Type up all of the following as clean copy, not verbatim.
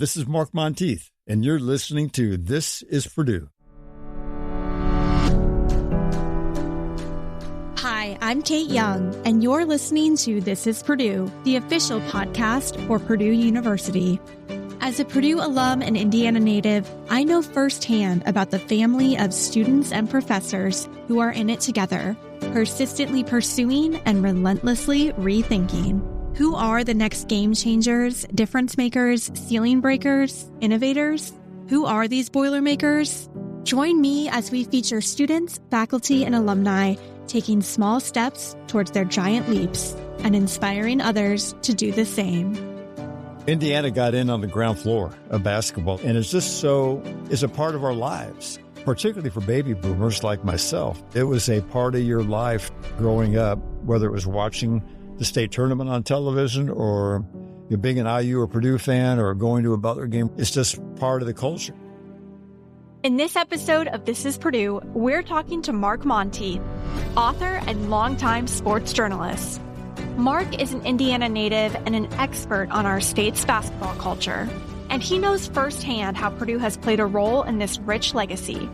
This is Mark Montieth, and you're listening to This is Purdue. Hi, I'm Kate Young, and you're listening to This is Purdue, the official podcast for Purdue University. As a Purdue alum and Indiana native, I know firsthand about the family of students and professors who are in it together, persistently pursuing and relentlessly rethinking. Who are the next game changers, difference makers, ceiling breakers, innovators? Who are these Boilermakers? Join me as we feature students, faculty, and alumni taking small steps towards their giant leaps and inspiring others to do the same. Indiana got in on the ground floor of basketball, and it's a part of our lives, particularly for baby boomers like myself. It was a part of your life growing up, whether it was watching the state tournament on television or you're being an IU or Purdue fan or going to a Butler game. It's just part of the culture. In this episode of This is Purdue, we're talking to Mark Montieth, author and longtime sports journalist. Mark is an Indiana native and an expert on our state's basketball culture, and he knows firsthand how Purdue has played a role in this rich legacy.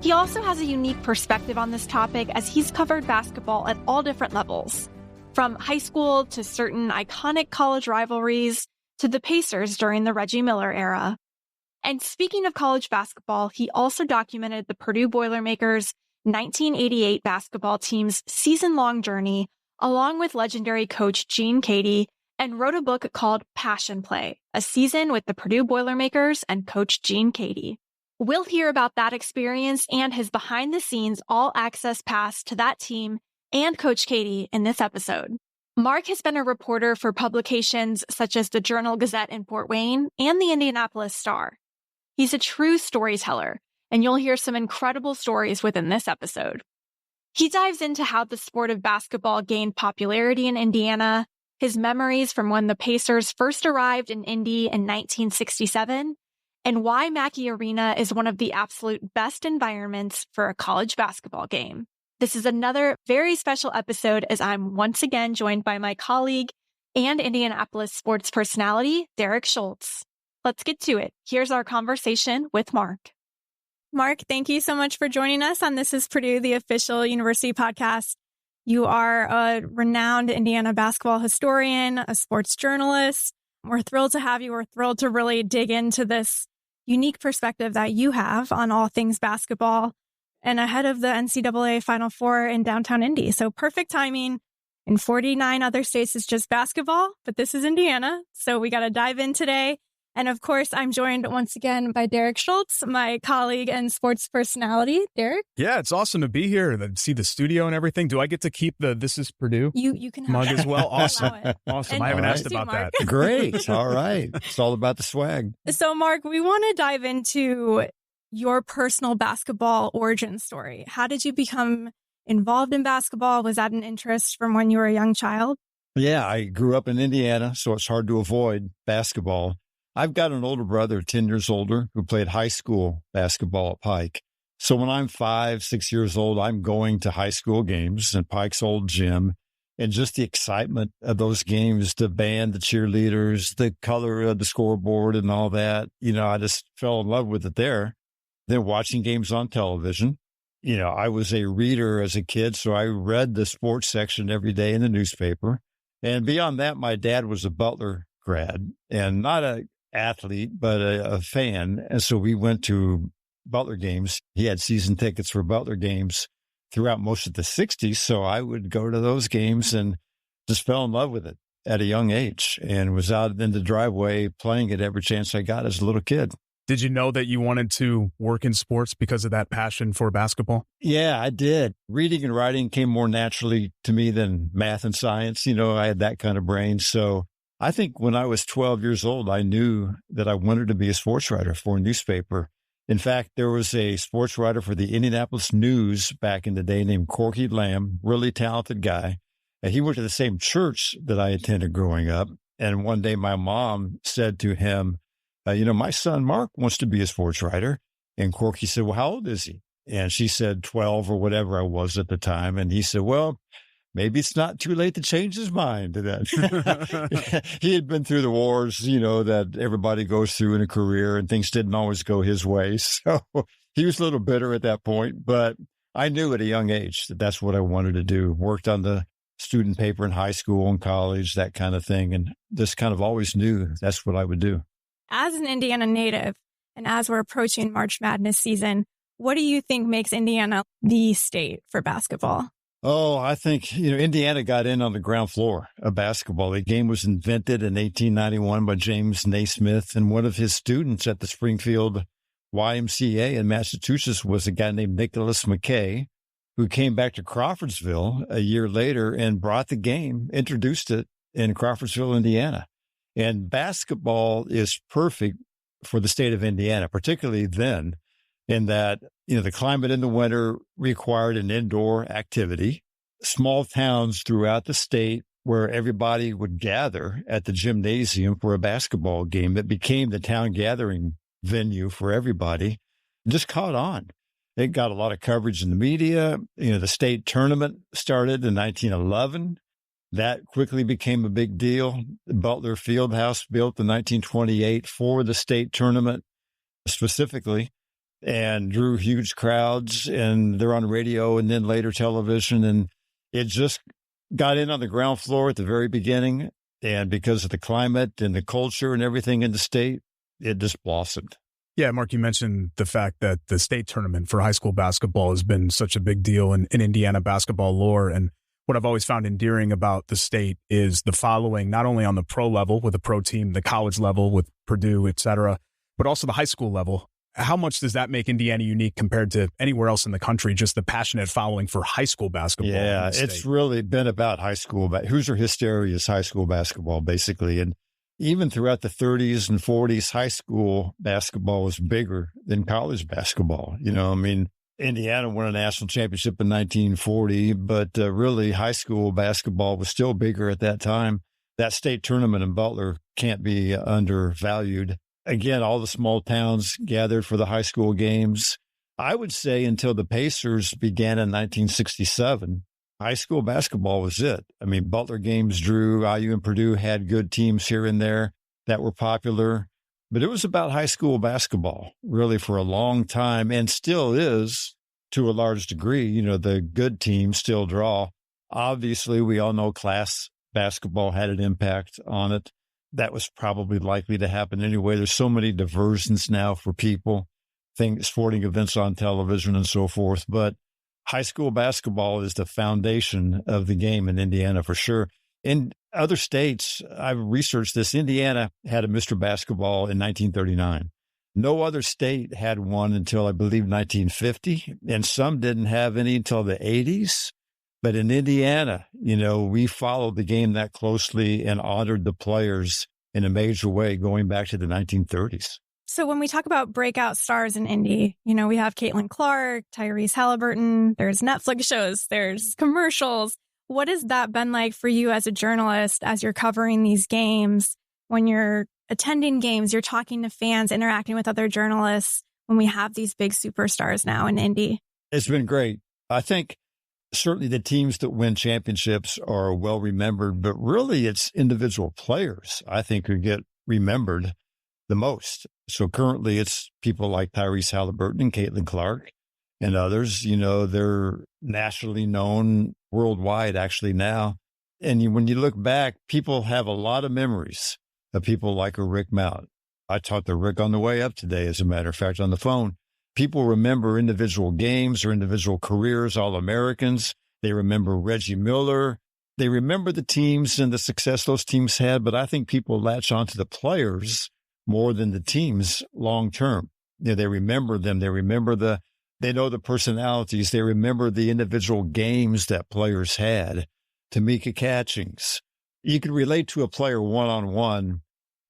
He also has a unique perspective on this topic as he's covered basketball at all different levels, from high school to certain iconic college rivalries to the Pacers during the Reggie Miller era. And speaking of college basketball, he also documented the Purdue Boilermakers' 1988 basketball team's season-long journey, along with legendary coach Gene Cady, and wrote a book called Passion Play, a season with the Purdue Boilermakers and coach Gene Cady. We'll hear about that experience and his behind-the-scenes all-access pass to that team and Coach Cady in this episode. Mark has been a reporter for publications such as the Journal Gazette in Fort Wayne and the Indianapolis Star. He's a true storyteller, and you'll hear some incredible stories within this episode. He dives into how the sport of basketball gained popularity in Indiana, his memories from when the Pacers first arrived in Indy in 1967, and why Mackey Arena is one of the absolute best environments for a college basketball game. This is another very special episode as I'm once again joined by my colleague and Indianapolis sports personality, Derek Schultz. Let's get to it. Here's our conversation with Mark. Mark, thank you so much for joining us on This is Purdue, the official university podcast. You are a renowned Indiana basketball historian, a sports journalist. We're thrilled to have you. We're thrilled to really dig into this unique perspective that you have on all things basketball and ahead of the NCAA Final Four in downtown Indy. So perfect timing. In 49 other states, it's just basketball, but this is Indiana. So we got to dive in today. And of course, I'm joined once again by Derek Schultz, my colleague and sports personality. Derek? Yeah, it's awesome to be here and see the studio and everything. Do I get to keep the This is Purdue you can have mug it. as well? Awesome. Awesome. And I haven't asked too, about Mark. that. Great. All right. It's all about the swag. So, Mark, we want to dive into your personal basketball origin story. How did you become involved in basketball? Was that an interest from when you were a young child? Yeah, I grew up in Indiana, so it's hard to avoid basketball. I've got an older brother, 10 years older, who played high school basketball at Pike. So when I'm 5, 6 years old, I'm going to high school games in Pike's old gym. And just the excitement of those games, the band, the cheerleaders, the color of the scoreboard and all that, I just fell in love with it there. Then watching games on television. I was a reader as a kid, so I read the sports section every day in the newspaper. And beyond that, my dad was a Butler grad and not a athlete, but a fan. And so we went to Butler games. He had season tickets for Butler games throughout most of the 60s. So I would go to those games and just fell in love with it at a young age and was out in the driveway playing it every chance I got as a little kid. Did you know that you wanted to work in sports because of that passion for basketball? Yeah, I did. Reading and writing came more naturally to me than math and science. I had that kind of brain. So I think when I was 12 years old, I knew that I wanted to be a sports writer for a newspaper. In fact, there was a sports writer for the Indianapolis News back in the day named Corky Lamb, really talented guy. And he went to the same church that I attended growing up. And one day my mom said to him, my son Mark wants to be a sports writer. And Corky said, well, how old is he? And she said 12 or whatever I was at the time. And he said, well, maybe it's not too late to change his mind. He had been through the wars, that everybody goes through in a career, and things didn't always go his way. So he was a little bitter at that point, but I knew at a young age that that's what I wanted to do. Worked on the student paper in high school and college, that kind of thing. And just kind of always knew that's what I would do. As an Indiana native, and as we're approaching March Madness season, what do you think makes Indiana the state for basketball? Oh, I think, Indiana got in on the ground floor of basketball. The game was invented in 1891 by James Naismith, and one of his students at the Springfield YMCA in Massachusetts was a guy named Nicholas McKay, who came back to Crawfordsville a year later and brought the game, introduced it in Crawfordsville, Indiana. And basketball is perfect for the state of Indiana, particularly then, in that, the climate in the winter required an indoor activity. Small towns throughout the state where everybody would gather at the gymnasium for a basketball game that became the town gathering venue for everybody, just caught on. It got a lot of coverage in the media. The state tournament started in 1911. That quickly became a big deal. The Butler Fieldhouse built in 1928 for the state tournament specifically, and drew huge crowds, and they're on radio and then later television. And it just got in on the ground floor at the very beginning. And because of the climate and the culture and everything in the state, it just blossomed. Yeah, Mark, you mentioned the fact that the state tournament for high school basketball has been such a big deal in Indiana basketball lore. And what I've always found endearing about the state is the following, not only on the pro level with a pro team, the college level with Purdue, et cetera, but also the high school level. How much does that make Indiana unique compared to anywhere else in the country, just the passionate following for high school basketball? Yeah, it's really been about high school. Hoosier hysteria is high school basketball, basically. And even throughout the 30s and 40s, high school basketball was bigger than college basketball. Indiana won a national championship in 1940, but really high school basketball was still bigger at that time. That state tournament in Butler can't be undervalued. Again, all the small towns gathered for the high school games. I would say until the Pacers began in 1967, high school basketball was it. Butler games drew, IU and Purdue had good teams here and there that were popular, but it was about high school basketball really for a long time, and still is to a large degree. The good teams still draw. Obviously, we all know class basketball had an impact on it. That was probably likely to happen anyway. There's so many diversions now for people, sporting events on television and so forth. But high school basketball is the foundation of the game in Indiana for sure. In other states, I've researched this. Indiana had a Mr. Basketball in 1939. No other state had one until, I believe, 1950. And some didn't have any until the 80s. But in Indiana, we followed the game that closely and honored the players in a major way going back to the 1930s. So when we talk about breakout stars in Indy, we have Caitlin Clark, Tyrese Halliburton, there's Netflix shows, there's commercials. What has that been like for you as a journalist, as you're covering these games? When you're attending games, you're talking to fans, interacting with other journalists, when we have these big superstars now in Indy? It's been great. I think certainly the teams that win championships are well remembered, but really it's individual players, I think, who get remembered the most. So currently it's people like Tyrese Halliburton and Caitlin Clark and others. They're nationally known worldwide actually now. And when you look back, people have a lot of memories of people like a Rick Mount. I talked to Rick on the way up today, as a matter of fact, on the phone. People remember individual games or individual careers, All-Americans. They remember Reggie Miller. They remember the teams and the success those teams had, but I think people latch onto the players more than the teams long term. They remember them. They know the personalities. They remember the individual games that players had. Tamika Catchings. You can relate to a player one-on-one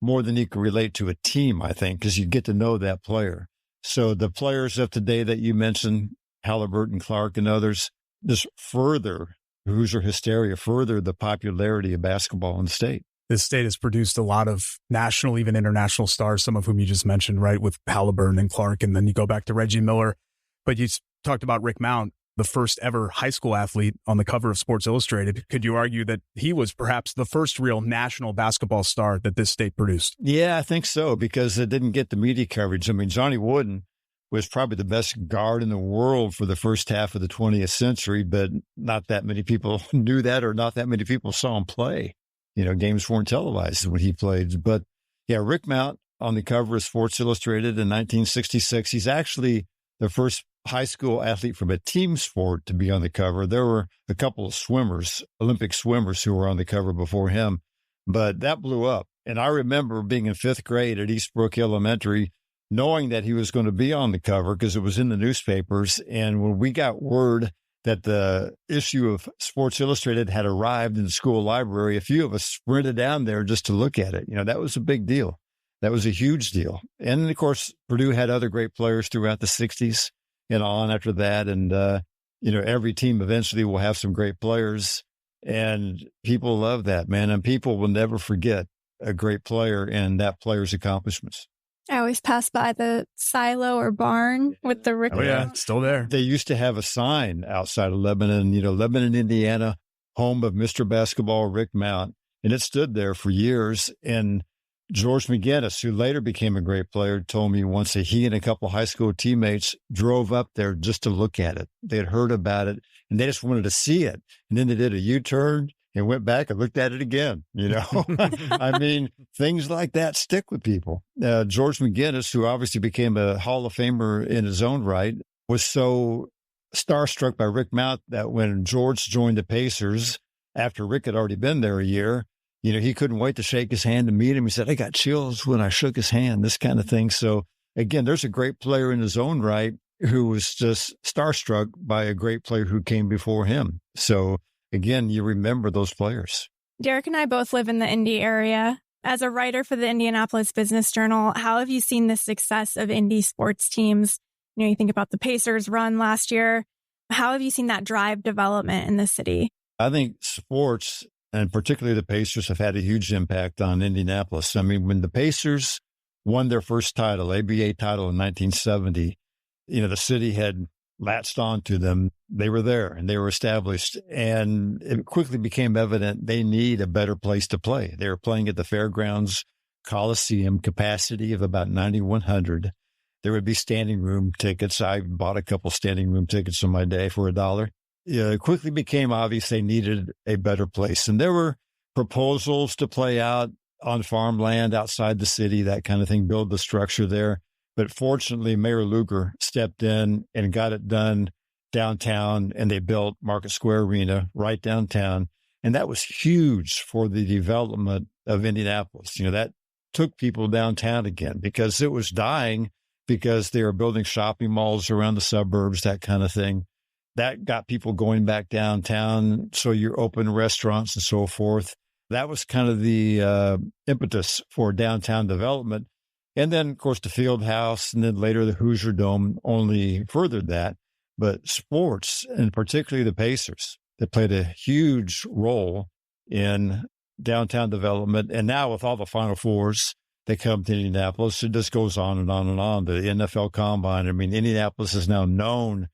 more than you can relate to a team, I think, because you get to know that player. So the players of today that you mentioned, Halliburton, Clark, and others, just further Hoosier hysteria, further the popularity of basketball in the state. This state has produced a lot of national, even international stars, some of whom you just mentioned, right, with Halliburton and Clark. And then you go back to Reggie Miller. But you talked about Rick Mount. the first ever high school athlete on the cover of Sports Illustrated. Could you argue that he was perhaps the first real national basketball star that this state produced? Yeah, I think so, because it didn't get the media coverage. I mean, Johnny Wooden was probably the best guard in the world for the first half of the 20th century, but not that many people knew that, or not that many people saw him play. Games weren't televised when he played. But yeah, Rick Mount on the cover of Sports Illustrated in 1966. He's actually the first high school athlete from a team sport to be on the cover. There were a couple of swimmers, Olympic swimmers, who were on the cover before him, but that blew up. And I remember being in 5th grade at Eastbrook Elementary, knowing that he was going to be on the cover because it was in the newspapers. And when we got word that the issue of Sports Illustrated had arrived in the school library, a few of us sprinted down there just to look at it. That was a big deal. That was a huge deal. And of course, Purdue had other great players throughout the 60s and on after that. And, every team eventually will have some great players, and people love that, man. And people will never forget a great player and that player's accomplishments. I always pass by the silo or barn with the Rick. Oh, yeah, it's still there. They used to have a sign outside of Lebanon, Lebanon, Indiana, home of Mr. Basketball, Rick Mount. And it stood there for years. And George McGinnis, who later became a great player, told me once that he and a couple of high school teammates drove up there just to look at it. They had heard about it, and they just wanted to see it. And then they did a U-turn and went back and looked at it again. I mean, things like that stick with people. George McGinnis, who obviously became a Hall of Famer in his own right, was so starstruck by Rick Mount that when George joined the Pacers, after Rick had already been there a year, he couldn't wait to shake his hand and meet him. He said, I got chills when I shook his hand, this kind of thing. So again, there's a great player in his own right who was just starstruck by a great player who came before him. So again, you remember those players. Derek and I both live in the Indy area. As a writer for the Indianapolis Business Journal, how have you seen the success of Indy sports teams? You think about the Pacers run last year. How have you seen that drive development in the city? I think sports, and particularly the Pacers, have had a huge impact on Indianapolis. I mean, when the Pacers won their first title, ABA title in 1970, the city had latched on to them. They were there and they were established. And it quickly became evident they need a better place to play. They were playing at the Fairgrounds Coliseum, capacity of about 9,100. There would be standing room tickets. I bought a couple standing room tickets on my day for $1. It quickly became obvious they needed a better place. And there were proposals to play out on farmland outside the city, that kind of thing, build the structure there. But fortunately, Mayor Lugar stepped in and got it done downtown, and they built Market Square Arena right downtown. And that was huge for the development of Indianapolis. That took people downtown again because it was dying because they were building shopping malls around the suburbs, that kind of thing. That got people going back downtown. So you open restaurants and so forth. That was kind of the impetus for downtown development. And then, of course, the Field House and then later the Hoosier Dome only furthered that. But sports, and particularly the Pacers, that played a huge role in downtown development. And now with all the Final Fours that come to Indianapolis, it just goes on and on and on. The NFL Combine, I mean, Indianapolis is now known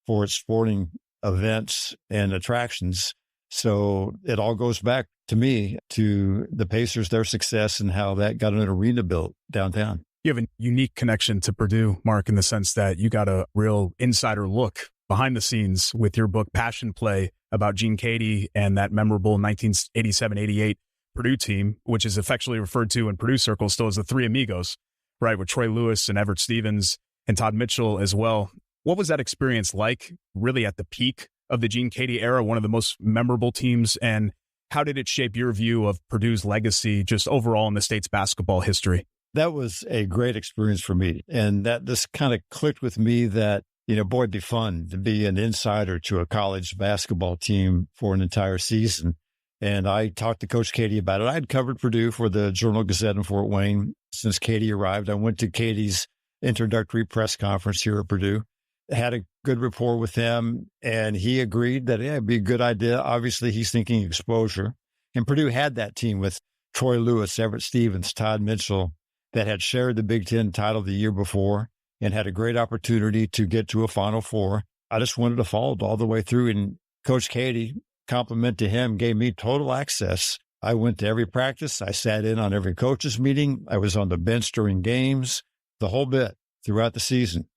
for its sporting events and attractions. So it all goes back to me, to the Pacers, their success, and how that got an arena built downtown. You have a unique connection to Purdue, Mark, in the sense that you got a real insider look behind the scenes with your book, Passion Play, about Gene Cady and that memorable 1987-88 Purdue team, which is affectionately referred to in Purdue circles still as the Three Amigos, right, with Troy Lewis and Everett Stevens and Todd Mitchell as well. What was that experience like, really at the peak of the Gene Cady era, one of the most memorable teams? And how did it shape your view of Purdue's legacy just overall in the state's basketball history? That was a great experience for me. And that just kind of clicked with me that, boy, it'd be fun to be an insider to a college basketball team for an entire season. And I talked to Coach Cady about it. I'd covered Purdue for the Journal Gazette in Fort Wayne since Cady arrived. I went to Cady's introductory press conference here at Purdue, had a good rapport with him, and he agreed that it'd be a good idea. Obviously, he's thinking exposure. And Purdue had that team with Troy Lewis, Everett Stevens, Todd Mitchell, that had shared the Big Ten title the year before and had a great opportunity to get to a Final Four. I just wanted to follow it all the way through. And Coach Katie, compliment to him, gave me total access. I went to every practice. I sat in on every coaches meeting. I was on the bench during games, the whole bit throughout the season.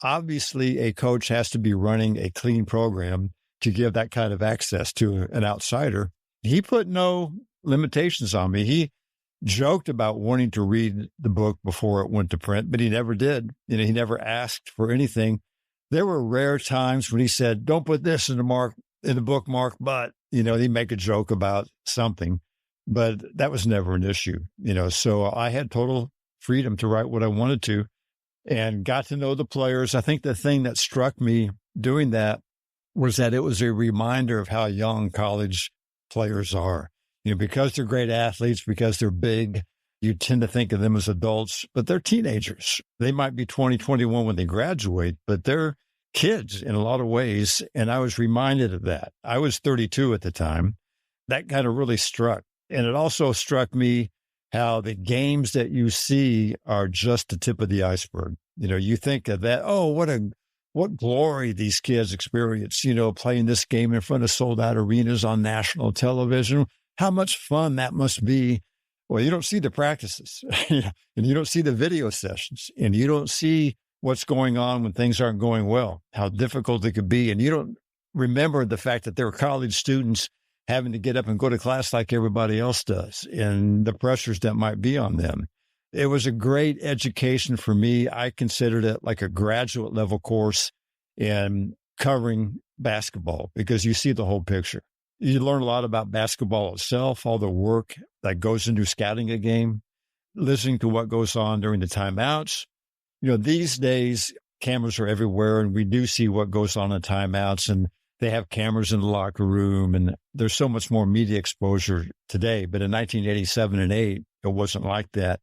Obviously, a coach has to be running a clean program to give that kind of access to an outsider. He put no limitations on me. He joked about wanting to read the book before it went to print, but he never did. You know, he never asked for anything. There were rare times when he said, "Don't put this in the book, Mark," but, you know, he'd make a joke about something, but that was never an issue, you know. So I had total freedom to write what I wanted to and got to know the players. I think the thing that struck me doing that was that it was a reminder of how young college players are. You know, because they're great athletes, because they're big, you tend to think of them as adults, but they're teenagers. They might be 20, 21 when they graduate, but they're kids in a lot of ways. And I was reminded of that. I was 32 at the time. That kind of really struck. And it also struck me how the games that you see are just the tip of the iceberg. You know, you think of that, oh, what glory these kids experience, you know, playing this game in front of sold out arenas on national television. How much fun that must be. Well, you don't see the practices, and you don't see the video sessions, and you don't see what's going on when things aren't going well, how difficult it could be. And you don't remember the fact that there are college students having to get up and go to class like everybody else does, and the pressures that might be on them. It was a great education for me. I considered it like a graduate level course in covering basketball because you see the whole picture. You learn a lot about basketball itself, all the work that goes into scouting a game, listening to what goes on during the timeouts. You know, these days, cameras are everywhere, and we do see what goes on in timeouts, and they have cameras in the locker room, and there's so much more media exposure today. But in 1987 and 8, it wasn't like that.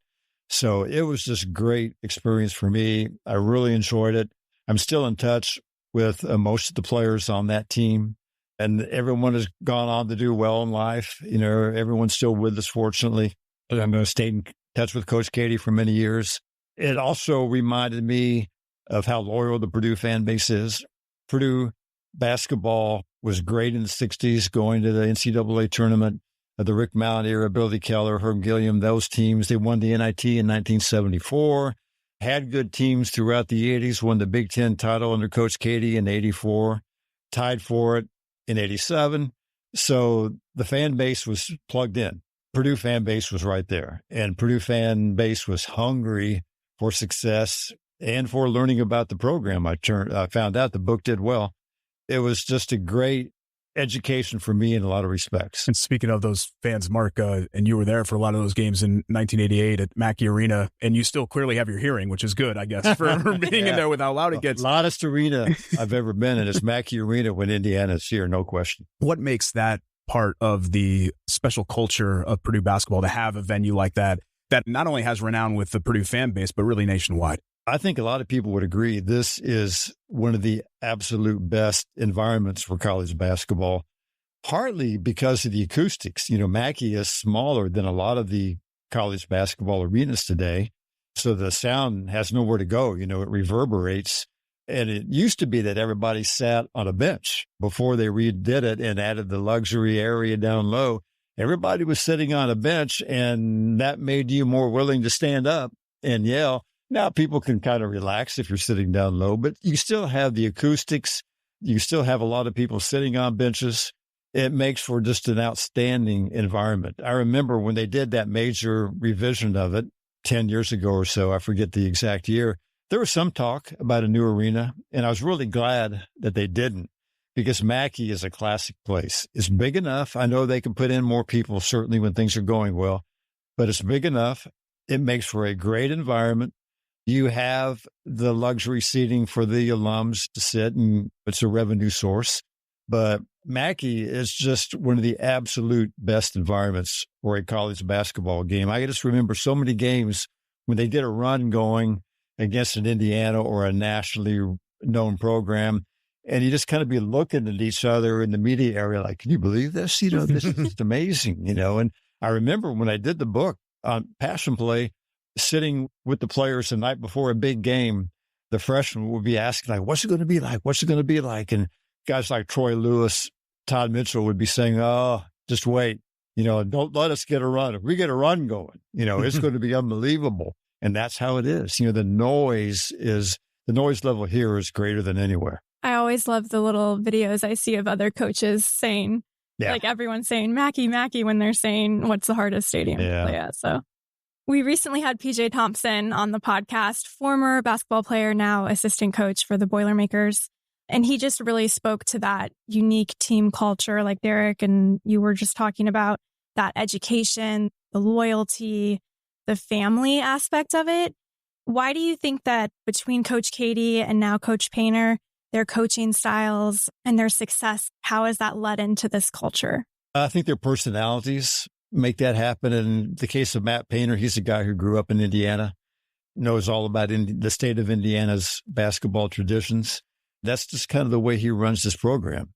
So it was just a great experience for me. I really enjoyed it. I'm still in touch with most of the players on that team. And everyone has gone on to do well in life. You know, everyone's still with us, fortunately. I'm going to stay in touch with Coach Katie for many years. It also reminded me of how loyal the Purdue fan base is. Purdue basketball was great in the 60s, going to the NCAA Tournament, the Rick Mount era, Billy Keller, Herb Gilliam, those teams. They won the NIT in 1974, had good teams throughout the 80s, won the Big Ten title under Coach Katie in 84, tied for it in 87. So the fan base was plugged in. Purdue fan base was right there. And Purdue fan base was hungry for success and for learning about the program. I found out the book did well. It was just a great education for me in a lot of respects. And speaking of those fans, Mark, and you were there for a lot of those games in 1988 at Mackey Arena, and you still clearly have your hearing, which is good, I guess, for being in there with how loud it gets. Loudest arena I've ever been in is Mackey Arena when Indiana's here, no question. What makes that part of the special culture of Purdue basketball to have a venue like that not only has renown with the Purdue fan base, but really nationwide? I think a lot of people would agree this is one of the absolute best environments for college basketball, partly because of the acoustics. You know, Mackey is smaller than a lot of the college basketball arenas today, so the sound has nowhere to go. You know, it reverberates. And it used to be that everybody sat on a bench before they redid it and added the luxury area down low. Everybody was sitting on a bench, and that made you more willing to stand up and yell. Now people can kind of relax if you're sitting down low, but you still have the acoustics. You still have a lot of people sitting on benches. It makes for just an outstanding environment. I remember when they did that major revision of it 10 years ago or so, I forget the exact year, there was some talk about a new arena, and I was really glad that they didn't, because Mackey is a classic place. It's big enough. I know they can put in more people, certainly when things are going well, but it's big enough. It makes for a great environment. You have the luxury seating for the alums to sit, and it's a revenue source. But Mackey is just one of the absolute best environments for a college basketball game. I just remember so many games when they did a run going against an Indiana or a nationally known program, and you just kind of be looking at each other in the media area like, can you believe this? You know, this is just amazing, you know. And I remember when I did the book on Passion Play, sitting with the players the night before a big game, the freshmen would be asking, like, what's it going to be like? What's it going to be like? And guys like Troy Lewis, Todd Mitchell would be saying, oh, just wait. Don't let us get a run. If we get a run going, it's going to be unbelievable. And that's how it is. The noise level here is greater than anywhere. I always love the little videos I see of other coaches saying, like everyone's saying, Mackey, when they're saying, what's the hardest stadium to play at? So we recently had PJ Thompson on the podcast, former basketball player, now assistant coach for the Boilermakers. And he just really spoke to that unique team culture, like Derek and you were just talking about, that education, the loyalty, the family aspect of it. Why do you think that between Coach Katie and now Coach Painter, their coaching styles and their success, how has that led into this culture? I think their personalities make that happen. In the case of Matt Painter, he's a guy who grew up in Indiana, knows all about the state of Indiana's basketball traditions. That's just kind of the way he runs this program.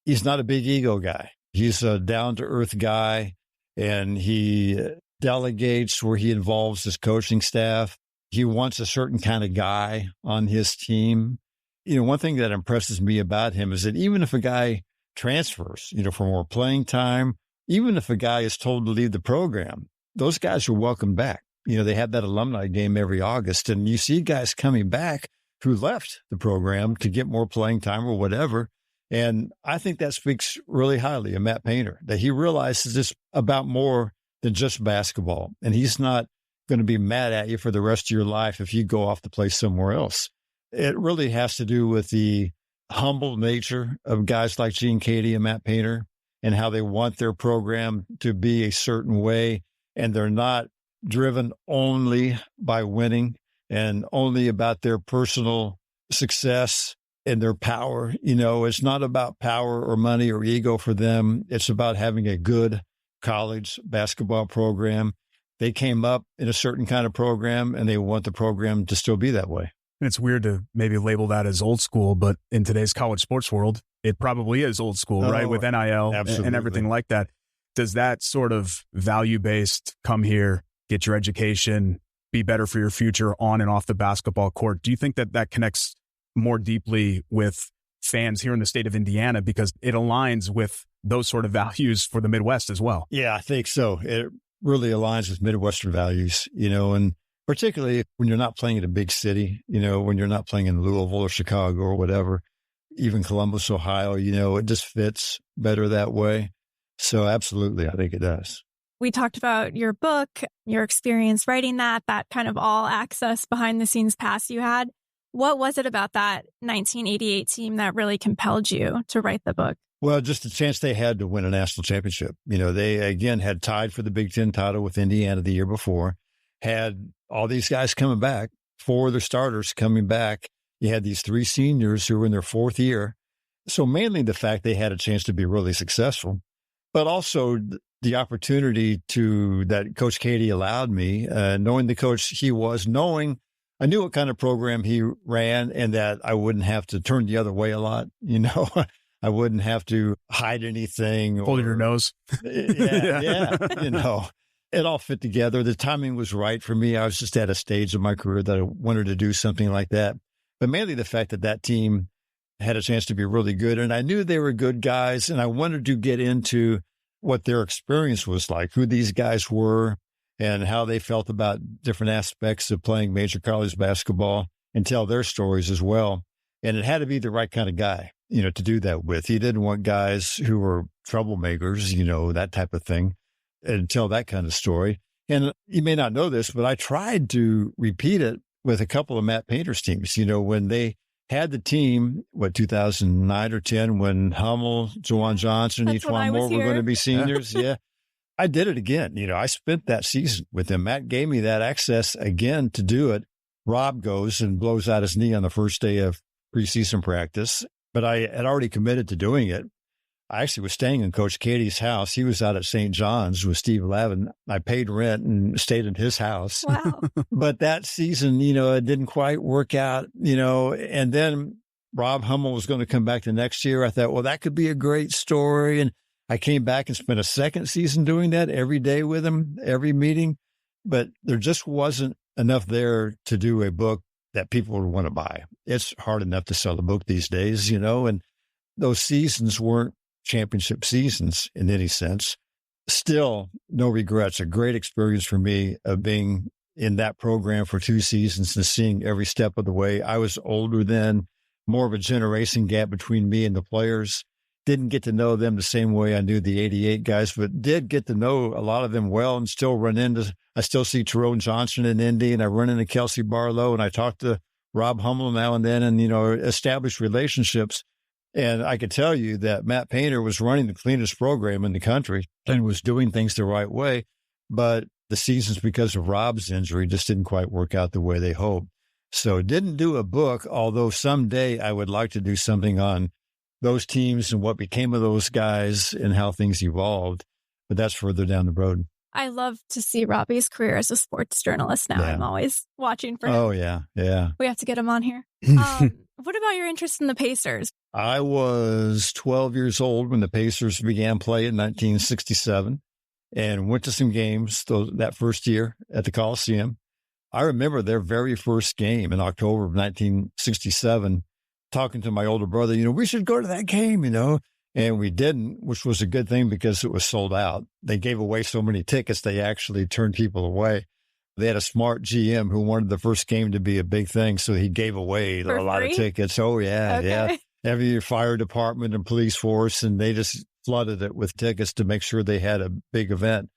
He's not a big ego guy. He's a down-to-earth guy, and he delegates where he involves his coaching staff. He wants a certain kind of guy on his team. One thing that impresses me about him is that even if a guy transfers, for more playing time, even if a guy is told to leave the program, those guys are welcome back. They have that alumni game every August, and you see guys coming back who left the program to get more playing time or whatever. And I think that speaks really highly of Matt Painter, that he realizes it's about more than just basketball. And he's not going to be mad at you for the rest of your life if you go off to play somewhere else. It really has to do with the humble nature of guys like Gene Katie and Matt Painter and how they want their program to be a certain way. And they're not driven only by winning and only about their personal success and their power. It's not about power or money or ego for them. It's about having a good college basketball program. They came up in a certain kind of program, and they want the program to still be that way. And it's weird to maybe label that as old school, but in today's college sports world, it probably is old school, right? With NIL and everything like that. Does that sort of value-based come here, get your education, be better for your future on and off the basketball court? Do you think that that connects more deeply with fans here in the state of Indiana because it aligns with those sort of values for the Midwest as well? Yeah, I think so. It really aligns with Midwestern values, and particularly when you're not playing in a big city, when you're not playing in Louisville or Chicago or whatever, even Columbus, Ohio, it just fits better that way. So absolutely, I think it does. We talked about your book, your experience writing that kind of all access behind the scenes pass you had. What was it about that 1988 team that really compelled you to write the book? Well, just the chance they had to win a national championship. They, again, had tied for the Big Ten title with Indiana the year before, had all these guys coming back, 4 of their starters coming back. You had these 3 seniors who were in their 4th year. So mainly the fact they had a chance to be really successful, but also the opportunity that Coach Katie allowed me, knowing the coach he was, I knew what kind of program he ran and that I wouldn't have to turn the other way a lot. I wouldn't have to hide anything. Fold your nose. Yeah. It all fit together. The timing was right for me. I was just at a stage of my career that I wanted to do something like that. But mainly the fact that team had a chance to be really good. And I knew they were good guys. And I wanted to get into what their experience was like, who these guys were, and how they felt about different aspects of playing major college basketball and tell their stories as well. And it had to be the right kind of guy, to do that with. He didn't want guys who were troublemakers, that type of thing, and tell that kind of story. And you may not know this, but I tried to repeat it with a couple of Matt Painter's teams, when they had the team, 2009 or 10, when Hummel, Jawan Johnson, E'Twaun Moore were going to be seniors. Yeah. I did it again. I spent that season with them. Matt gave me that access again to do it. Rob goes and blows out his knee on the first day of preseason practice, but I had already committed to doing it. I actually was staying in Coach Katie's house. He was out at St. John's with Steve Lavin. I paid rent and stayed in his house. Wow. But that season, it didn't quite work out, and then Rob Hummel was going to come back the next year. I thought, well, that could be a great story. And I came back and spent a second season doing that every day with him, every meeting. But there just wasn't enough there to do a book that people would want to buy. It's hard enough to sell a book these days, and those seasons weren't championship seasons in any sense. Still, no regrets. A great experience for me of being in that program for 2 seasons and seeing every step of the way. I was older then, more of a generation gap between me and the players. Didn't get to know them the same way I knew the 88 guys, but did get to know a lot of them well and still I still see Tyrone Johnson in Indy, and I run into Kelsey Barlow, and I talk to Rob Hummel now and then, and, establish relationships. And I could tell you that Matt Painter was running the cleanest program in the country and was doing things the right way. But the seasons, because of Rob's injury, just didn't quite work out the way they hoped. So didn't do a book, although someday I would like to do something on those teams and what became of those guys and how things evolved. But that's further down the road. I love to see Robbie's career as a sports journalist now. Yeah. I'm always watching for him. Oh, yeah. Yeah. We have to get him on here. What about your interest in the Pacers? I was 12 years old when the Pacers began play in 1967 and went to some games that first year at the Coliseum. I remember their very first game in October of 1967, talking to my older brother, we should go to that game, and we didn't, which was a good thing because it was sold out. They gave away so many tickets, they actually turned people away. They had a smart GM who wanted the first game to be a big thing, so he gave away a lot of tickets. Oh, yeah, okay. Yeah. Every fire department and police force, and they just flooded it with tickets to make sure they had a big event.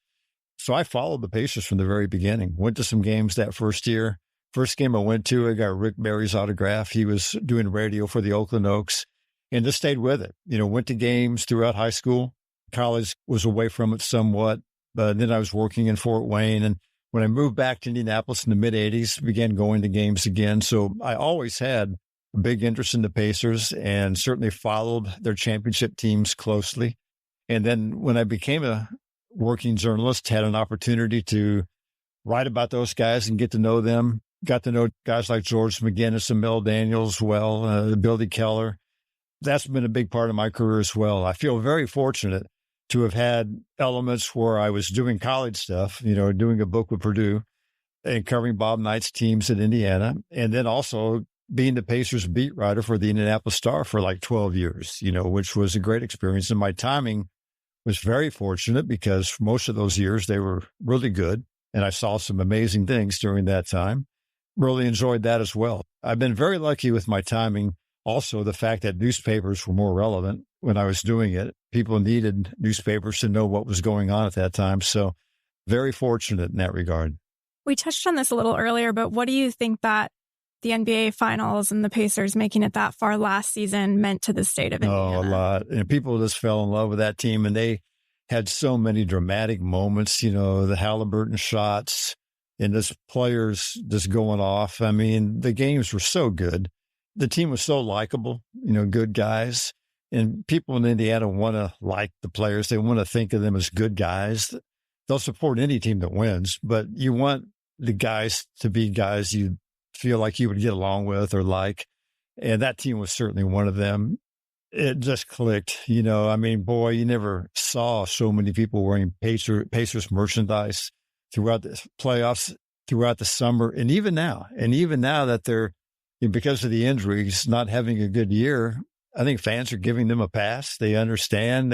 So I followed the Pacers from the very beginning, went to some games that first year. First game I went to, I got Rick Barry's autograph. He was doing radio for the Oakland Oaks, and just stayed with it. Went to games throughout high school. College was away from it somewhat, but then I was working in Fort Wayne. And when I moved back to Indianapolis in the mid-'80s, began going to games again. So I always had a big interest in the Pacers and certainly followed their championship teams closely. And then when I became a working journalist, had an opportunity to write about those guys and get to know them. Got to know guys like George McGinnis and Mel Daniels well, Billy Keller. That's been a big part of my career as well. I feel very fortunate to have had elements where I was doing college stuff, doing a book with Purdue and covering Bob Knight's teams in Indiana, and then also being the Pacers beat writer for the Indianapolis Star for like 12 years, which was a great experience. And my timing was very fortunate because most of those years they were really good, and I saw some amazing things during that time. Really enjoyed that as well. I've been very lucky with my timing. Also, the fact that newspapers were more relevant when I was doing it. People needed newspapers to know what was going on at that time. So very fortunate in that regard. We touched on this a little earlier, but what do you think that the NBA Finals and the Pacers making it that far last season meant to the state of Indiana? Oh, a lot. And people just fell in love with that team, and they had so many dramatic moments, the Halliburton shots and just players just going off. I mean, the games were so good. The team was so likable, good guys. And people in Indiana want to like the players. They want to think of them as good guys. They'll support any team that wins, but you want the guys to be guys you feel like you would get along with or like. And that team was certainly one of them. It just clicked, I mean, boy, you never saw so many people wearing Pacers merchandise throughout the playoffs, throughout the summer, and even now that they're, because of the injuries, not having a good year, I think fans are giving them a pass. They understand.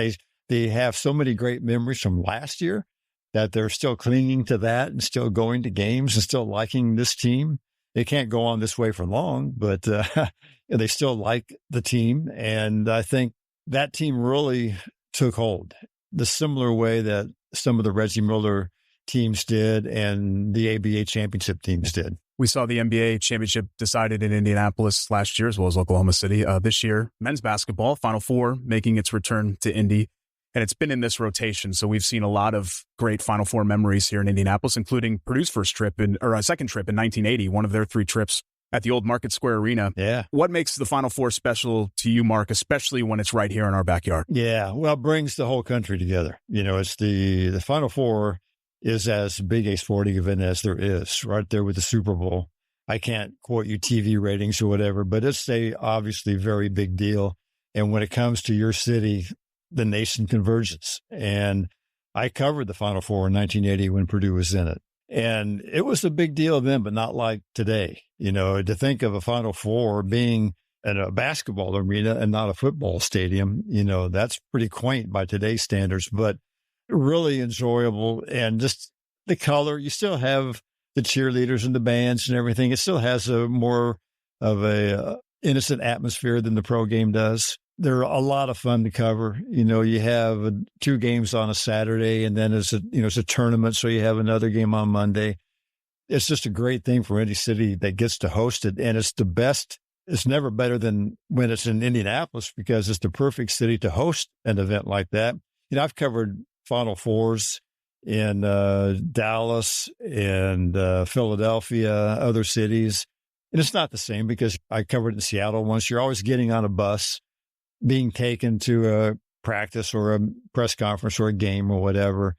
They have so many great memories from last year that they're still clinging to that and still going to games and still liking this team. They can't go on this way for long, but they still like the team. And I think that team really took hold the similar way that some of the Reggie Miller teams did and the ABA championship teams did. We saw the NBA championship decided in Indianapolis last year, as well as Oklahoma City. This year, men's basketball, Final Four, making its return to Indy. And it's been in this rotation. So we've seen a lot of great Final Four memories here in Indianapolis, including Purdue's second trip in 1980, one of their 3 trips at the old Market Square Arena. Yeah. What makes the Final Four special to you, Mark, especially when it's right here in our backyard? Yeah. Well, it brings the whole country together. It's the Final Four is as big a sporting event as there is, right there with the Super Bowl. I can't quote you TV ratings or whatever, but it's a obviously very big deal. And when it comes to your city, the nation converges. And I covered the Final Four in 1980 when Purdue was in it. And it was a big deal then, but not like today. To think of a Final Four being in a basketball arena and not a football stadium, that's pretty quaint by today's standards, but really enjoyable. And just the color, you still have the cheerleaders and the bands and everything. It still has a more of a innocent atmosphere than the pro game does. They're a lot of fun to cover. You have 2 games on a Saturday, and then it's a tournament, so you have another game on Monday. It's just a great thing for any city that gets to host it, and it's the best. It's never better than when it's in Indianapolis because it's the perfect city to host an event like that. I've covered Final Fours in Dallas and Philadelphia, other cities, and it's not the same because I covered in Seattle once. You're always getting on a bus, being taken to a practice or a press conference or a game or whatever.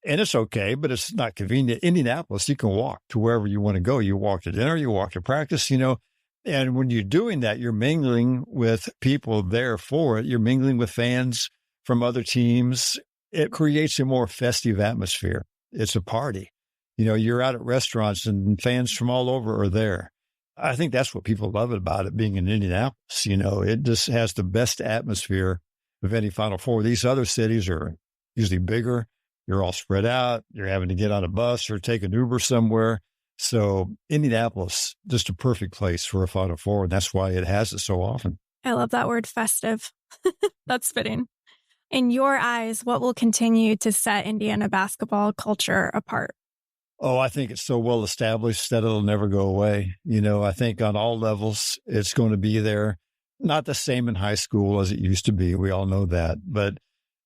And it's okay, but it's not convenient. Indianapolis, you can walk to wherever you want to go. You walk to dinner, you walk to practice, and when you're doing that, you're mingling with people there for it. You're mingling with fans from other teams. It creates a more festive atmosphere. It's a party. You're out at restaurants and fans from all over are there. I think that's what people love about it being in Indianapolis. It just has the best atmosphere of any Final Four. These other cities are usually bigger. You're all spread out. You're having to get on a bus or take an Uber somewhere. So Indianapolis, just a perfect place for a Final Four. And that's why it has it so often. I love that word, festive. That's fitting. In your eyes, what will continue to set Indiana basketball culture apart? Oh, I think it's so well established that it'll never go away. I think on all levels, it's going to be there. Not the same in high school as it used to be. We all know that. But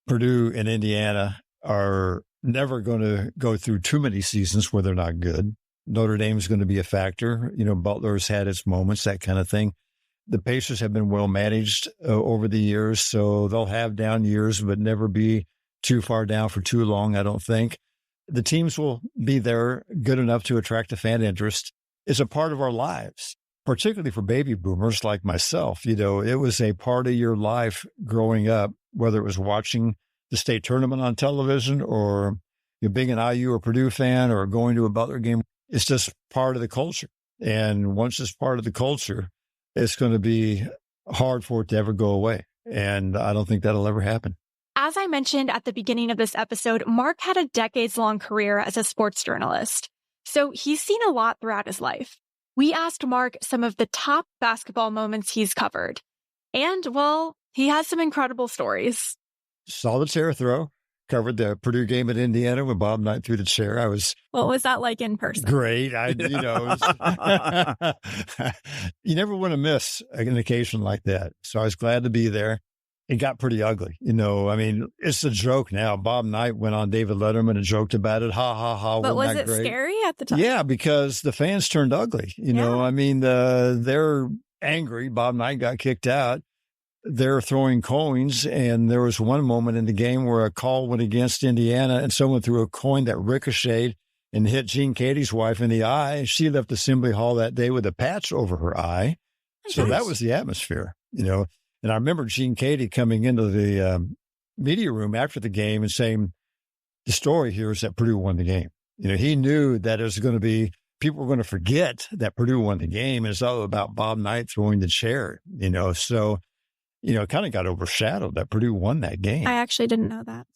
Purdue and Indiana are never going to go through too many seasons where they're not good. Notre Dame is going to be a factor. Butler's had its moments, that kind of thing. The Pacers have been well managed over the years, so they'll have down years, but never be too far down for too long, I don't think. The teams will be there good enough to attract a fan interest. It's a part of our lives, particularly for baby boomers like myself. It was a part of your life growing up, whether it was watching the state tournament on television or you're being an IU or Purdue fan or going to a Butler game. It's just part of the culture. And once it's part of the culture, it's going to be hard for it to ever go away. And I don't think that'll ever happen. As I mentioned at the beginning of this episode, Mark had a decades-long career as a sports journalist. So he's seen a lot throughout his life. We asked Mark some of the top basketball moments he's covered. And, well, he has some incredible stories. Saw the chair throw. Covered the Purdue game at Indiana when Bob Knight threw the chair. What was that like in person? Great. You never want to miss an occasion like that. So I was glad to be there. It got pretty ugly. It's a joke now. Bob Knight went on David Letterman and joked about it. Ha, ha, ha. But was it scary at the time? Yeah, because the fans turned ugly. They're angry. Bob Knight got kicked out. They're throwing coins, and there was one moment in the game where a call went against Indiana, and someone threw a coin that ricocheted and hit Gene Katie's wife in the eye. She left Assembly Hall that day with a patch over her eye. So that was the atmosphere, And I remember Gene Katie coming into the media room after the game and saying, the story here is that Purdue won the game. He knew that it was going to be, people were going to forget that Purdue won the game, and it's all about Bob Knight throwing the chair, so it kind of got overshadowed that Purdue won that game. I actually didn't know that.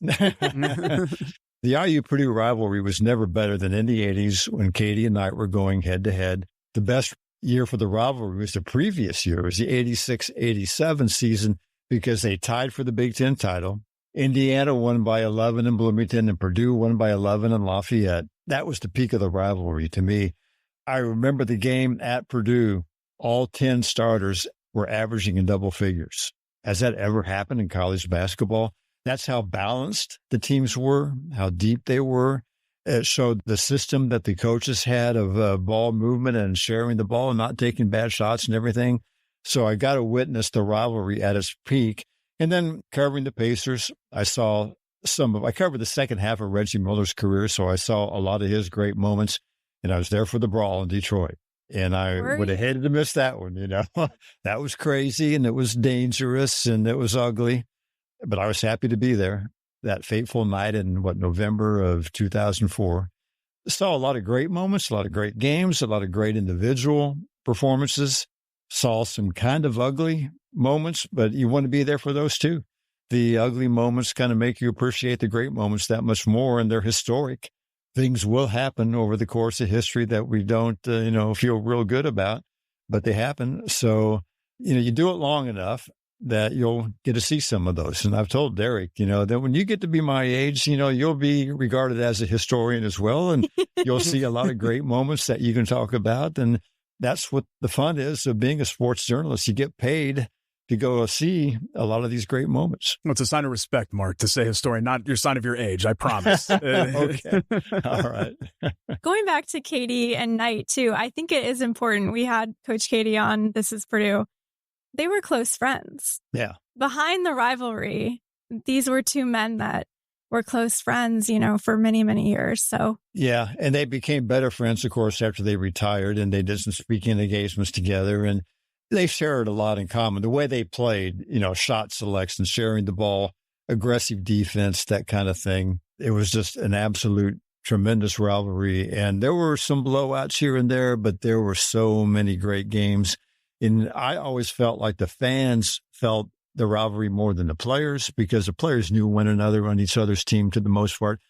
The IU-Purdue rivalry was never better than in the 80s when Katie and Knight were going head-to-head. The best year for the rivalry was the previous year. It was the 86-87 season because they tied for the Big Ten title. Indiana won by 11 in Bloomington, and Purdue won by 11 in Lafayette. That was the peak of the rivalry to me. I remember the game at Purdue, all 10 starters were averaging in double figures. Has that ever happened in college basketball? That's how balanced the teams were, how deep they were. It showed the system that the coaches had of ball movement and sharing the ball and not taking bad shots and everything. So I got to witness the rivalry at its peak. And then covering the Pacers, I covered the second half of Reggie Miller's career, so I saw a lot of his great moments. And I was there for the brawl in Detroit. And I would have hated to miss that one, That was crazy, and it was dangerous, and it was ugly. But I was happy to be there that fateful night in November of 2004. saw a lot of great moments, a lot of great games, a lot of great individual performances, saw some kind of ugly moments, but you want to be there for those too. The ugly moments kind of make you appreciate the great moments that much more, and they're historic. Things will happen over the course of history that we don't, feel real good about, but they happen. So, you do it long enough that you'll get to see some of those. And I've told Derek, that when you get to be my age, you'll be regarded as a historian as well. And you'll see a lot of great moments that you can talk about. And that's what the fun is of being a sports journalist. You get paid to go see a lot of these great moments. Well, it's a sign of respect, Mark, to say historian, not your sign of your age, I promise. Okay. All right. Going back to Katie and Knight, too, I think it is important. We had Coach Katie on This Is Purdue. They were close friends. Yeah. Behind the rivalry, these were two men that were close friends, for many, many years. So yeah. And they became better friends, of course, after they retired, and they did some speaking engagements together. And they shared a lot in common. The way they played, shot selection, sharing the ball, aggressive defense, that kind of thing. It was just an absolute tremendous rivalry. And there were some blowouts here and there, but there were so many great games. And I always felt like the fans felt the rivalry more than the players, because the players knew one another on each other's team to the most part.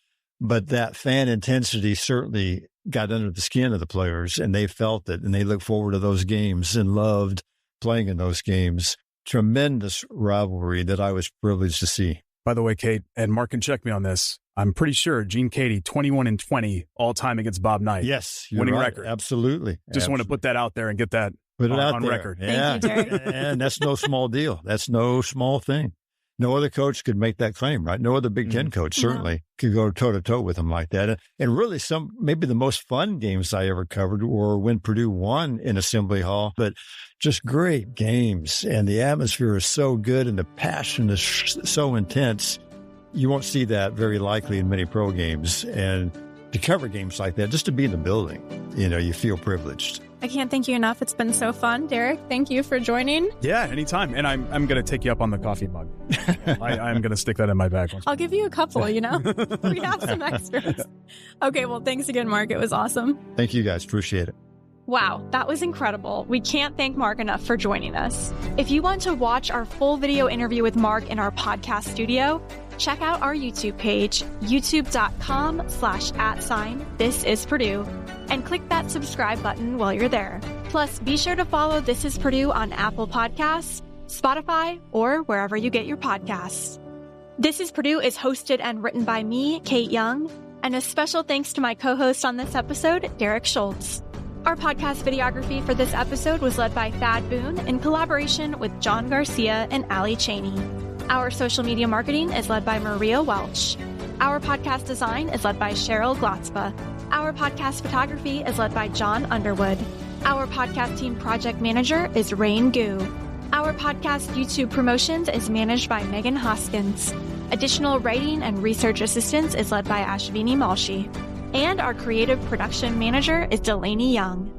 But that fan intensity certainly got under the skin of the players, and they felt it, and they looked forward to those games and loved playing in those games. Tremendous rivalry that I was privileged to see. By the way, Kate, and Mark can check me on this, I'm pretty sure Gene Katie, 21-20 all time against Bob Knight. Yes. Winning right. record. Absolutely. Just want to put that out there and get that on record. Yeah. Thank you, And that's no small deal. That's no small thing. No other coach could make that claim, right? No other Big Ten coach certainly could go toe-to-toe with him like that. And really maybe the most fun games I ever covered were when Purdue won in Assembly Hall, but just great games. And the atmosphere is so good and the passion is so intense. You won't see that very likely in many pro games. And to cover games like that, just to be in the building, you feel privileged. I can't thank you enough. It's been so fun. Derek, thank you for joining. Yeah, anytime. And I'm going to take you up on the coffee mug. I'm going to stick that in my bag. I'll give you a couple, We have some extras. Okay, well, thanks again, Mark. It was awesome. Thank you, guys. Appreciate it. Wow, that was incredible. We can't thank Mark enough for joining us. If you want to watch our full video interview with Mark in our podcast studio, check out our YouTube page, youtube.com/@ThisIsPurdue, and click that subscribe button while you're there. Plus, be sure to follow This Is Purdue on Apple Podcasts, Spotify, or wherever you get your podcasts. This Is Purdue is hosted and written by me, Kate Young, and a special thanks to my co-host on this episode, Derek Schultz. Our podcast videography for this episode was led by Thad Boone in collaboration with John Garcia and Allie Cheney. Our social media marketing is led by Maria Welch. Our podcast design is led by Cheryl Glotzba. Our podcast photography is led by John Underwood. Our podcast team project manager is Rain Gu. Our podcast YouTube promotions is managed by Megan Hoskins. Additional writing and research assistance is led by Ashvini Malshi. And our creative production manager is Delaney Young.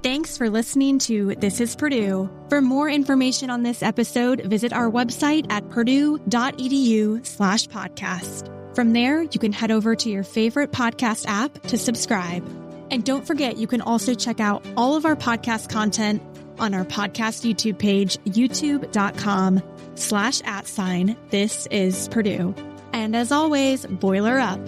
Thanks for listening to This Is Purdue. For more information on this episode, visit our website at purdue.edu/podcast. From there, you can head over to your favorite podcast app to subscribe. And don't forget, you can also check out all of our podcast content on our podcast YouTube page, youtube.com/@ThisIsPurdue. And as always, boiler up.